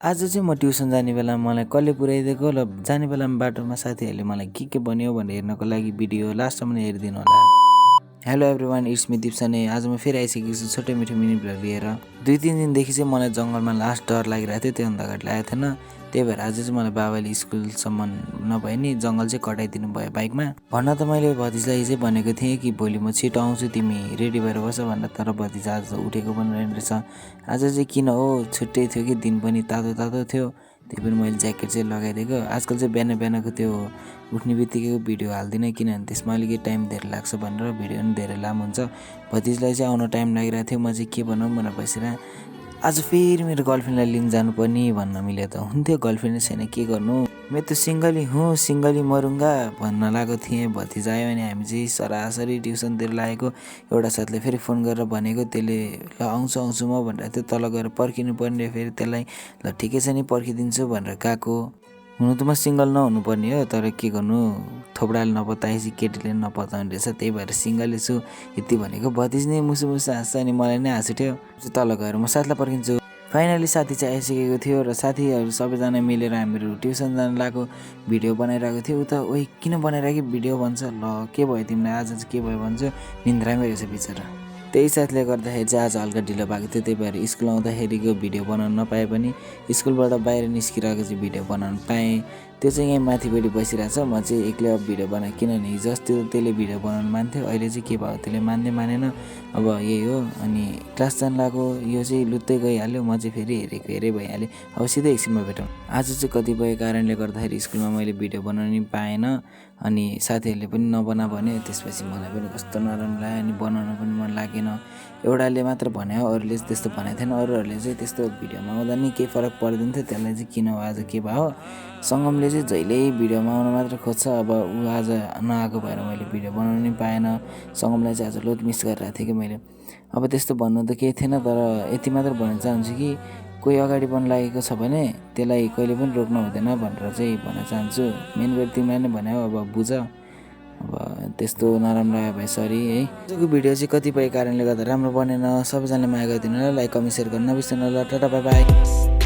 आज चाहिँ म ट्युसन जाने बेलामा मलाई कसले पुर्याइदिएको ल जाने बेलामा बाटोमा साथीहरूले मलाई के बन्यो भनेर हेर्नको लागि भिडियो लास्टसम्म हेरिदिनु होला। Hello everyone, it's me Dipsane. आज म फेरि आइसकेको छु छोटो मिठो मिनी भ्लग लिएर। 2-3 दिनदेखि चाहिँ मलाई जङ्गलमा लास्ट डर लागिरहेको थियो, त्योभन्दा अगाडि लागेको थिएन। त्यही भएर आज चाहिँ मलाई बाबाले स्कुलसम्म नभए नि जङ्गल चाहिँ कटाइदिनु भयो बाइकमा। भन्न त मैले भतिजालाई चाहिँ भनेको थिएँ कि भोलि म छिटो आउँछु, तिमी रेडी भएर बस भनेर, तर भतिजा आज उठेको पनि रहेछ। आज चाहिँ किन हो, छुट्टै थियो कि दिन पनि तातो तातो थियो, त्यही पनि मैले ज्याकेट चाहिँ लगाइदिएको। आजकल चाहिँ बिहान बिहानको त्यो उठ्ने बित्तिकै भिडियो हाल्दिनँ, किनभने त्यसमा अलिकति टाइम धेरै लाग्छ भनेर, भिडियो पनि धेरै लामो हुन्छ। भतिजलाई चाहिँ आउन टाइम लागिरहेको थियो, म चाहिँ के भनौँ भनेर बसिरहेँ। आज फेरि मेरो गर्लफ्रेन्डलाई लिन जानुपर्ने भन्न मिल्यो त हुन्थ्यो, गर्लफ्रेन्ड छैन के गर्नु, मैं त सिङ्गली हुँ सिङ्गली मरुङ्गा भन्न लागेको थिएँ। भतिजा आयो अनि हामी चाहिँ सरासरी ट्युसनतिर लागेको। एउटा साथीले फेरि फोन गरेर भनेको, त्यसले ल आउँछु म भनेर थियो, तल गएर पर्खिनु पर्ने, फेरि त्यसलाई ल ठिकै छ नि पर्खिदिन्छु भनेर गएको। हुनु त म सिङ्गल नहुनु पर्ने हो, तर के गर्नु, थोपडाले नपताएपछि केटीले नपताउने रहेछ, त्यही भएर सिङ्गलै छु यति भनेको। भतिज नै मुसु हाँस्छ अनि मलाई नै हाँस उठ्यो। तल गएर म साथीलाई पर्खिन्छु। फाइनली साथी चाहिँ आइसकेको थियो र साथीहरू सबैजना मिलेर हामीहरू ट्युसन जान लागेको भिडियो बनाइरहेको थियो। उता ओइ किन बनाइरहेको भिडियो भन्छ, ल के भयो तिमीलाई आज चाहिँ के भयो भन्छ, निन्द्रामै रहेछ बिचरा। त्यही साथीले गर्दाखेरि चाहिँ आज हल्का ढिलो भएको थियो, त्यही भएर स्कुल आउँदाखेरिको भिडियो बनाउन नपाए पनि स्कुलबाट बाहिर निस्किरहेको चाहिँ भिडियो बनाउन पाएँ। त्यो चाहिँ यहीँ माथिपट्टि बसिरहेछ, म चाहिँ एक्लै अब भिडियो बनाएँ, किनभने हिजो अस्ति त्यसले भिडियो बनाउनु मान्थ्यो, अहिले चाहिँ के भयो त्यसले मानेन। अब यही हो। अनि क्लास जान लाग्यो, यो चाहिँ लुत्तै गइहाल्यो, म चाहिँ फेरि हेरै भइहालेँ। अब सिधै एकछिनमा भेटौँ। आज चाहिँ कतिपय कारणले गर्दाखेरि स्कुलमा मैले भिडियो बनाउनु पाएन, अनि साथीहरूले पनि नबना भन्यो। त्यसपछि मलाई पनि कस्तो नराम्रो लाग्यो, अनि बनाउन पनि मन लागेन। एउटाले मात्र भन्यो, अरूले त्यस्तो भनेको थिएन। अरूहरूले चाहिँ त्यस्तो भिडियोमा आउँदा नि केही फरक पर्दैन थियो, त्यसलाई चाहिँ किन आज के भयो। सङ्गमले चाहिँ जहिल्यै भिडियोमा आउन मात्र खोज्छ, अब ऊ आज नआएको भएर मैले भिडियो बनाउनु नि पाएन। सङ्गमलाई चाहिँ आज लोड मिस गरिरहेको थिएँ कि मैले। अब त्यस्तो भन्नु त केही थिएन, तर यति मात्र भन्न चाहन्छु कि कोही अगाडि बन्न लागेको छ भने त्यसलाई कहिले पनि रोक्नु हुँदैन भनेर चाहिँ भन्न चाहन्छु। मेन गरी तिमीलाई नै भन्यो, अब बुझ। अब त्यस्तो नराम्रो आयो भाइ, सरी है। आजको भिडियो चाहिँ कतिपय कारणले गर्दा राम्रो बनेन। सबैजनाले माया गरिदिनु होला, लाइक कमेन्ट सेयर गर्न नबिर्सनु होला। Tata bye by.